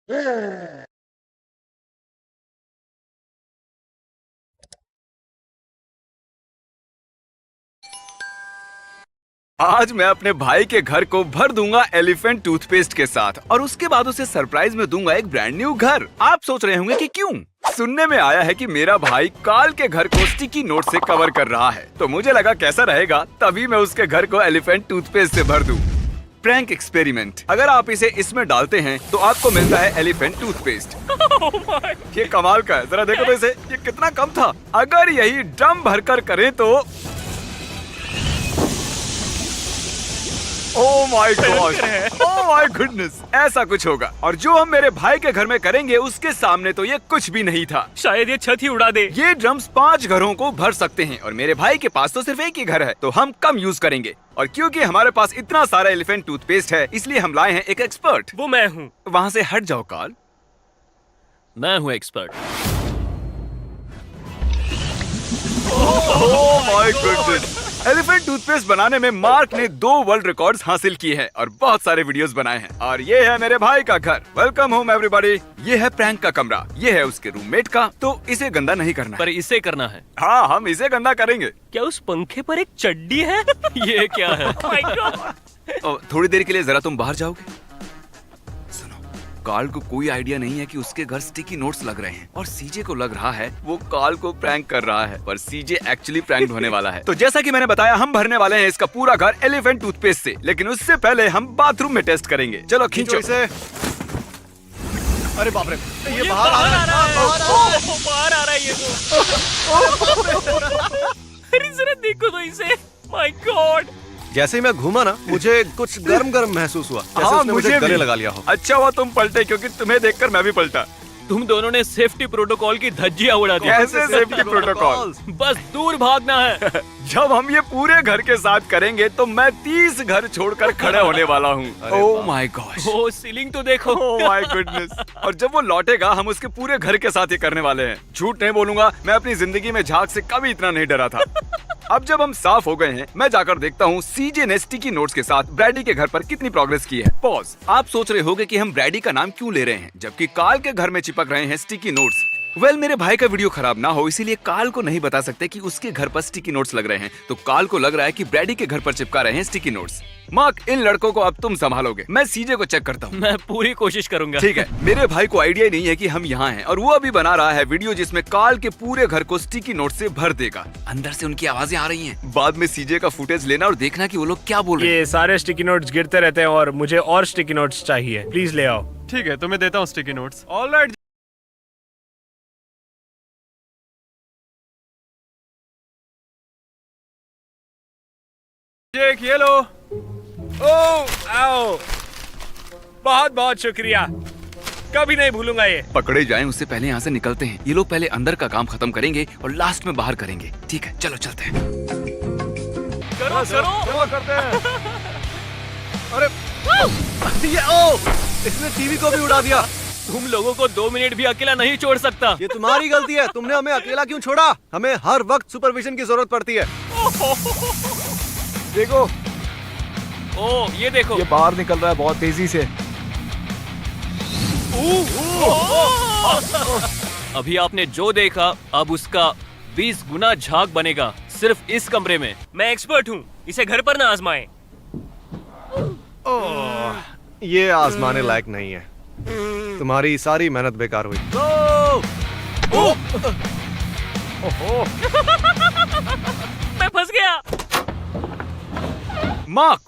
आज मैं अपने भाई के घर को भर दूंगा एलिफेंट टूथपेस्ट के साथ और उसके बाद उसे सरप्राइज में दूंगा एक ब्रांड न्यू घर। आप सोच रहे होंगे कि क्यों? सुनने में आया है कि मेरा भाई काल के घर को स्टिकी नोट से कवर कर रहा है, तो मुझे लगा कैसा रहेगा, तभी मैं उसके घर को एलिफेंट टूथपेस्ट से भर दूं। Prank experiment. अगर आप इसे इसमें डालते हैं तो आपको मिलता है एलिफेंट टूथपेस्ट। ये कमाल का है, जरा देखो तो इसे, ये कितना कम था। अगर यही ड्रम भरकर करें तो ओह my God, oh my goodness, ऐसा कुछ होगा। और जो हम मेरे भाई के घर में करेंगे उसके सामने तो ये कुछ भी नहीं था। शायद ये छत ही उड़ा दे। ये ड्रम्स 5 घरों को भर सकते हैं और मेरे भाई के पास तो सिर्फ एक ही घर है, तो हम कम यूज करेंगे। और क्योंकि हमारे पास इतना सारा एलिफेंट टूथपेस्ट है, इसलिए हम लाए हैं एक एक्सपर्ट। वो मैं हूँ। वहाँ से हट जाओ काल। मैं हूँ expert. Oh my goodness. Elephant toothpaste बनाने में मार्क ने 2 वर्ल्ड रिकॉर्ड्स हासिल किए हैं और बहुत सारे वीडियोस बनाए हैं। और ये है मेरे भाई का घर। Welcome home everybody. ये है प्रैंक का कमरा, ये है उसके रूममेट का। तो इसे गंदा नहीं करना पर इसे करना है। हाँ, हम इसे गंदा करेंगे। क्या उस पंखे पर एक चड्डी है? ये क्या है? My God! थोड़ी देर के लिए जरा तुम बाहर जाओगे? सुनो, काल को कोई आइडिया नहीं है कि उसके घर स्टिकी नोट्स लग रहे हैं और सीजे को लग रहा है वो काल को प्रैंक कर रहा है, पर सीजे एक्चुअली प्रैंक होने वाला है। तो जैसा कि मैंने बताया, हम भरने वाले हैं इसका पूरा घर एलिफेंट टूथपेस्ट से, लेकिन उससे पहले हम बाथरूम में टेस्ट करेंगे। चलो खींचो इसे। अरे बाप रे, ये बाहर आ रहा है। बाहर आ रहा है ये तो। अरे जरा देखो तो इसे। My God. जैसे ही मैं घूमा ना, मुझे कुछ गर्म गर्म महसूस हुआ, जैसे हाँ, उसने मुझे गले भी लगा लिया हो। अच्छा हुआ तुम पलटे, क्योंकि तुम्हें देखकर मैं भी पलटा। तुम दोनों ने सेफ्टी प्रोटोकॉल की धज्जियां उड़ा दी। कैसे सेफ्टी प्रोटोकॉल? बस दूर भागना है। जब हम ये पूरे घर के साथ करेंगे तो मैं 30 घर छोड़कर खड़े होने वाला हूँ। Oh my god. Oh ceiling तो देखो। Oh my goodness. और जब वो लौटेगा हम उसके पूरे घर के साथ ये करने वाले हैं। झूठ नहीं बोलूंगा, मैं अपनी जिंदगी में झाग से कभी इतना नहीं डरा था। अब जब हम साफ हो गए हैं, मैं जाकर देखता हूँ सीजे ने स्टिकी नोट्स के साथ ब्रैडी के घर पर कितनी प्रोग्रेस की है। पॉज। आप सोच रहे होंगे कि हम ब्रैडी का नाम क्यों ले रहे हैं जबकि काल के घर में चिपक रहे हैं स्टिकी नोट्स। वेल, मेरे भाई का वीडियो खराब ना हो इसीलिए काल को नहीं बता सकते कि उसके घर पर स्टिकी नोट्स लग रहे हैं, तो काल को लग रहा है कि ब्रैडी के घर पर चिपका रहे हैं स्टिकी नोट्स। मार्क, इन लड़कों को अब तुम संभालोगे, मैं सीजे को चेक करता हूँ। मैं पूरी कोशिश करूंगा। ठीक है। मेरे भाई को आइडिया नहीं है कि हम यहाँ हैं और वो अभी बना रहा है वीडियो जिसमें काल के पूरे घर को स्टिकी नोट से भर देगा। अंदर से उनकी आवाजें आ रही हैं। बाद में सीजे का फुटेज लेना और देखना कि वो लोग क्या बोल रहे हैं। ये सारे स्टिकी नोट्स गिरते रहते हैं और मुझे और स्टिकी नोट्स चाहिए, प्लीज ले आओ। ठीक है, तुम्हें देता हूँ स्टिकी नोट्स। ऑलराइट। ये लो। ओह आओ, बहुत बहुत शुक्रिया, कभी नहीं भूलूंगा ये। पकड़े जाएं उससे पहले यहाँ से निकलते हैं। ये लोग पहले अंदर का काम खत्म करेंगे और लास्ट में बाहर करेंगे। ठीक है, चलो चलते हैं। करो करो। करते हैं। अरे ये इसने टीवी को भी उड़ा दिया। तुम लोगों को 2 मिनट भी अकेला नहीं छोड़ सकता। ये तुम्हारी गलती है, तुमने हमें अकेला क्यों छोड़ा? हमें हर वक्त सुपरविजन की जरूरत पड़ती है। देखो, ओ ये देखो, ये बाहर निकल रहा है बहुत तेजी से। अभी आपने जो देखा अब उसका 20 गुना झाग बनेगा सिर्फ इस कमरे में। मैं एक्सपर्ट हूँ, इसे घर पर ना आजमाएं। ये आजमाने लायक नहीं है, तुम्हारी सारी मेहनत बेकार हुई। मैं फंस गया। मार्क,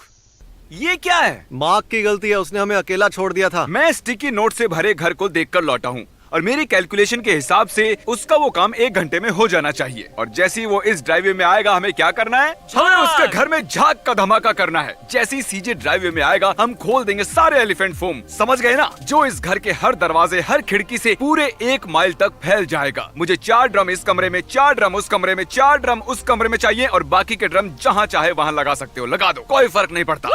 ये क्या है? मार्क की गलती है, उसने हमें अकेला छोड़ दिया था। मैं स्टिकी नोट से भरे घर को देखकर लौटा हूँ और मेरी कैलकुलेशन के हिसाब से उसका वो काम 1 घंटे में हो जाना चाहिए। और जैसे ही वो इस ड्राइववे में आएगा हमें क्या करना है? हमें उसके घर में झाग का धमाका करना है। जैसे ही सीजे ड्राइववे में आएगा हम खोल देंगे सारे एलिफेंट फोम, समझ गए ना? जो इस घर के हर दरवाजे, हर खिड़की से पूरे 1 माइल तक फैल जाएगा। मुझे 4 ड्रम इस कमरे में, 4 ड्रम उस कमरे में, 4 ड्रम उस कमरे में चाहिए और बाकी के ड्रम जहाँ चाहे वहाँ लगा सकते हो, लगा दो, कोई फर्क नहीं पड़ता।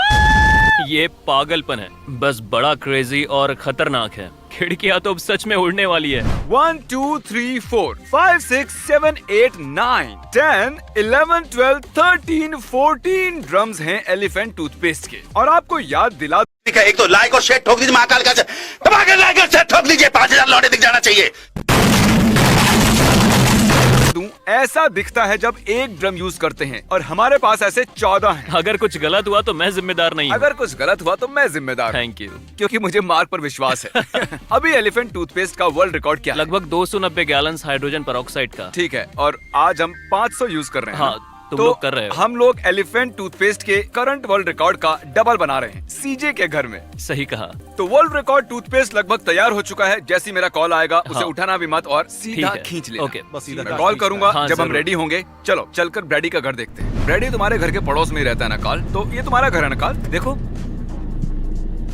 ये पागलपन है, बस बड़ा क्रेजी और खतरनाक है। खिड़कियां तो अब सच में उड़ने वाली है। 1 2 3 4 5 6 7 8 9 10 11 12 13 14 ड्रम्स हैं एलिफेंट टूथपेस्ट के। और आपको याद दिला एक तो लाइक और शेयर ठोक दीजिए, महाकाल का दबा के लाइक और शेयर ठोक दीजिए, 5000 लौटे दिख जाना चाहिए। दूं, ऐसा दिखता है जब एक ड्रम यूज करते हैं और हमारे पास ऐसे 14 हैं। अगर कुछ गलत हुआ तो मैं जिम्मेदार नहीं हूँ। अगर कुछ गलत हुआ तो मैं जिम्मेदार हूं। Thank you. क्योंकि मुझे मार्क पर विश्वास है। अभी एलिफेंट टूथपेस्ट का वर्ल्ड रिकॉर्ड क्या है? लगभग 290 गैलन हाइड्रोजन पेरोक्साइड का। ठीक है, और आज हम 500 यूज कर रहे हैं। हाँ, तुम लोग कर रहे हो। हम लोग एलिफेंट टूथपेस्ट के करंट वर्ल्ड रिकॉर्ड का डबल बना रहे हैं सीजे के घर में। सही कहा। तो वर्ल्ड रिकॉर्ड टूथपेस्ट लगभग तैयार हो चुका है। जैसे ही मेरा कॉल आएगा उसे हाँ। उठाना भी मत और ठीक सीधा है। खींच लेना। ओके, बस सीधा मैं कॉल करूंगा हाँ, जब हम जरूर। रेडी होंगे। चलो चलकर ब्रैडी का घर देखते हैं। ब्रैडी तुम्हारे घर के पड़ोस में ही रहता है ना काल? तो ये तुम्हारा घर है ना काल? देखो।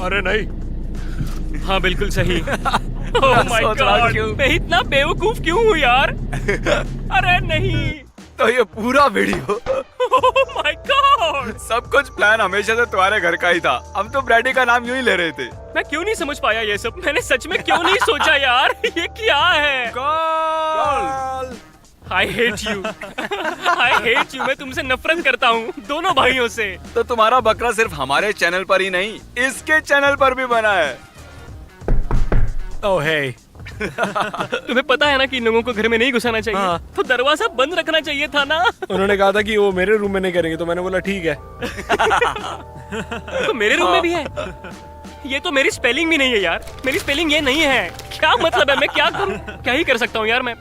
अरे नहीं। हाँ बिल्कुल सही। ओह माय सोच रहा गॉड, क्यों? मैं इतना बेवकूफ क्यों हूँ यार? अरे नहीं। तो ये पूरा वीडियो ओह माय गॉड, सब कुछ प्लान हमेशा से तुम्हारे घर का ही था। हम तो ब्रैडी का नाम यूं ही ले रहे थे। मैं क्यों नहीं समझ पाया ये सब? मैंने सच में क्यों नहीं सोचा यार? ये क्या है? Call. I hate you. I hate you. मैं तुमसे नफरत करता हूँ, दोनों भाइयों से। तो तुम्हारा बकरा सिर्फ हमारे चैनल पर ही नहीं, इसके चैनल पर भी बना है। ओह हे, तुम्हें पता है ना कि इन लोगों को घर में नहीं घुसाना चाहिए। हाँ। तो दरवाजा बंद रखना चाहिए था ना। उन्होंने कहा था कि वो मेरे रूम में नहीं करेंगे, तो मैंने बोला ठीक है। तो मेरे रूम में भी है। ये तो मेरी स्पेलिंग भी नहीं है यार। मेरी स्पेलिंग ये नहीं है। क्या मतलब है? मैं क्या करूं? क्या ही कर सकता हूँ यार मैं।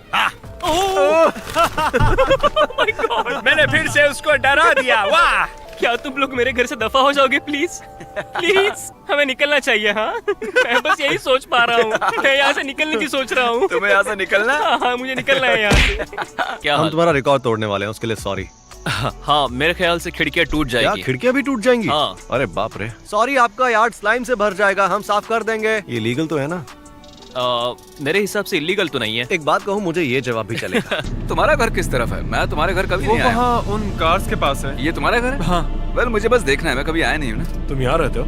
ओह माय गॉड, मैंने फिर से उसको डरा दिया। वाह, क्या तुम लोग मेरे घर से दफा हो जाओगे प्लीज? प्लीज, हमें निकलना चाहिए। हाँ, मैं बस यही सोच पा रहा हूँ। मैं यहाँ से निकलने की सोच रहा हूँ। तुम्हें यहाँ से निकलना है? हाँ, मुझे निकलना है यहाँ से। क्या हम हाल? तुम्हारा रिकॉर्ड तोड़ने वाले हैं, उसके लिए सॉरी। हाँ, मेरे ख्याल से खिड़कियाँ टूट क्या जाएगी। खिड़कियां भी टूट जाएंगी? हाँ। अरे बाप रे। सॉरी, आपका यार्ड स्लाइम से भर जाएगा, हम साफ कर देंगे। ये लीगल तो है ना? मेरे हिसाब से इलीगल तो नहीं है। एक बात कहूँ, मुझे ये जवाब भी चलेगा। तुम्हारा घर किस तरफ है? मैं तुम्हारे घर कभी वो नहीं आया। वहाँ उन कार्स के पास है। ये तुम्हारा घर है? हाँ। वेल, मुझे बस देखना है, मैं कभी आया नहीं हूँ ना। तुम यहाँ रहते हो?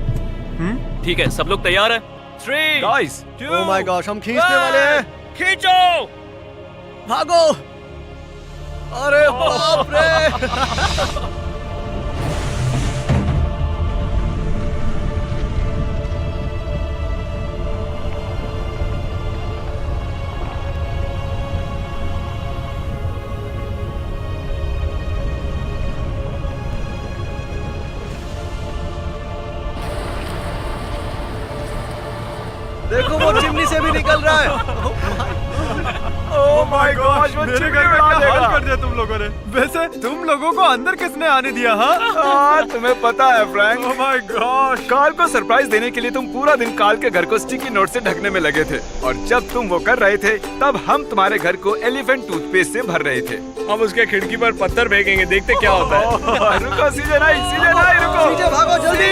ठीक है, सब लोग तैयार है? 3 गाइस, 2 ओह माय गॉश, हम खींचने वाले हैं। खींचो। भागो। अरे बाप रे। देखो, वो चिमनी से भी निकल रहा है। ओह माय गॉश, वो मेरे चिमनी घर का उड़ा क्या हाल देगा। कर दिया तुम लोगों ने। वैसे तुम लोगों को अंदर किसने आने दिया? हाँ, हाँ, तुम्हें पता है Frank, oh my gosh. Carl को सरप्राइज देने के लिए तुम पूरा दिन कार्ल के घर को स्टिकी नोट से ढकने में लगे थे। और जब तुम वो कर रहे थे, तब हम तुम्हारे घर को एलिफेंट टूथपेस्ट से भर रहे थे। हम उसके खिड़की पर पत्थर फेंकेंगे, देखते क्या होता है। रुको, सीजे नहीं, रुको। सीजे भागो, जल्दी।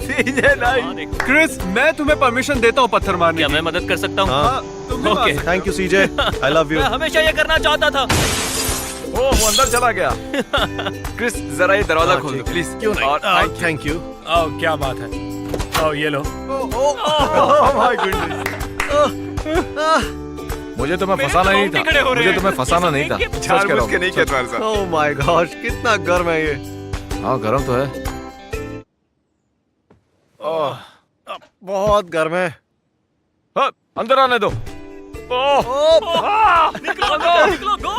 सीजे नहीं। क्रिस, मैं तुम्हें परमिशन देता हूँ पत्थर मारने क्या की। मैं मदद कर सकता हूँ? हाँ, तुम भी ओके। मार thank you CJ, I love you. मैं हमेशा ये करना चाहता था। ओह, वो अंदर चला गया। क्रिस, जरा ये दरवाजा खोल दो प्लीज। क्यों नहीं? और थैंक यू। ओह, क्या बात है। ओह, ये लो। ओह माय गुडनेस। मुझे तुम्हें मेरे फंसाना नहीं रोंगटे खड़े हो था। रहे मुझे हैं। तुम्हें फंसाना नहीं था। ये सब सच कह रहा जानबूझ के हूँ। नहीं किया तुम्हारे साथ। ओह माय गॉश, कितना गर्म है ये। हाँ, गर्म तो है। बहुत गर्म है। हाँ, अंदर आने दो। निकलो, निकलो, गो।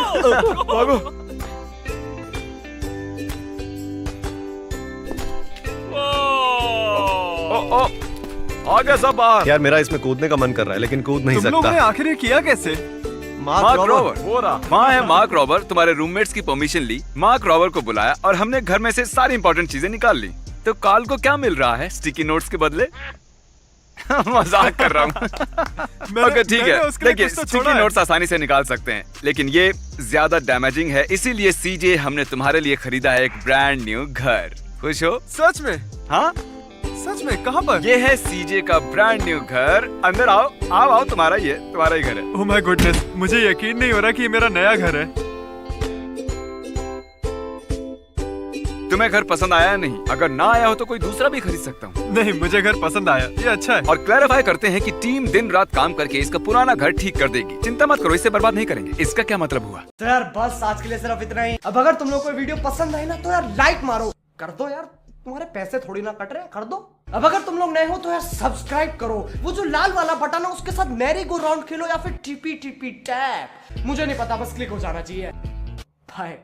आ गया सब बाहर। यार, मेरा इसमें कूदने का मन कर रहा है, लेकिन कूद नहीं तुम लोगों ने सकता। आखिर ये किया कैसे? मार्क रॉबर, वो रहा। वहाँ है मार्क रॉबर। तुम्हारे रूममेट्स की परमिशन ली, मार्क रॉबर को बुलाया और हमने घर में से सारी इंपॉर्टेंट चीजें निकाल ली। तो कार्ल को क्या मिल रहा है स्टिकी नोट्स के बदले? मजाक कर रहा हूँ। ओके, ठीक मैंने है। उसके लिए देखिए, कुछ तो स्टिकी छोड़ा है। नोट्स आसानी से निकाल सकते हैं, लेकिन ये ज्यादा डैमेजिंग है। इसीलिए सीजे, हमने तुम्हारे लिए खरीदा है एक ब्रांड न्यू घर। खुश हो? सच में? हाँ, सच में? कहाँ पर? ये है सीजे का ब्रांड न्यू घर। अंदर आओ, आओ आओ, तुम्हारा ही घर है। ओह माय गुडनेस, मुझे यकीन नहीं हो रहा कि ये मेरा नया घर है। तुम्हें घर पसंद आया या नहीं? अगर ना आया हो तो कोई दूसरा भी खरीद सकता हूँ। नहीं, मुझे घर पसंद आया, ये अच्छा है। और क्लैरिफाई करते हैं कि टीम दिन रात काम करके इसका पुराना घर ठीक कर देगी। चिंता मत करो, इसे बर्बाद नहीं करेंगे। इसका क्या मतलब हुआ? तो यार बस आज के लिए सिर्फ इतना ही। अब अगर तुम लोग को वीडियो पसंद आई ना तो यार लाइक मारो, कर दो यार, तुम्हारे पैसे थोड़ी ना कट रहे हैं, कर दो। अब अगर तुम लोग नए हो तो यार सब्सक्राइब करो, वो जो लाल वाला बटन है उसके साथ मैरी गो राउंड खेलो या फिर टीपी टीपी टैप, मुझे नहीं पता, बस क्लिक हो जाना चाहिए। बाय।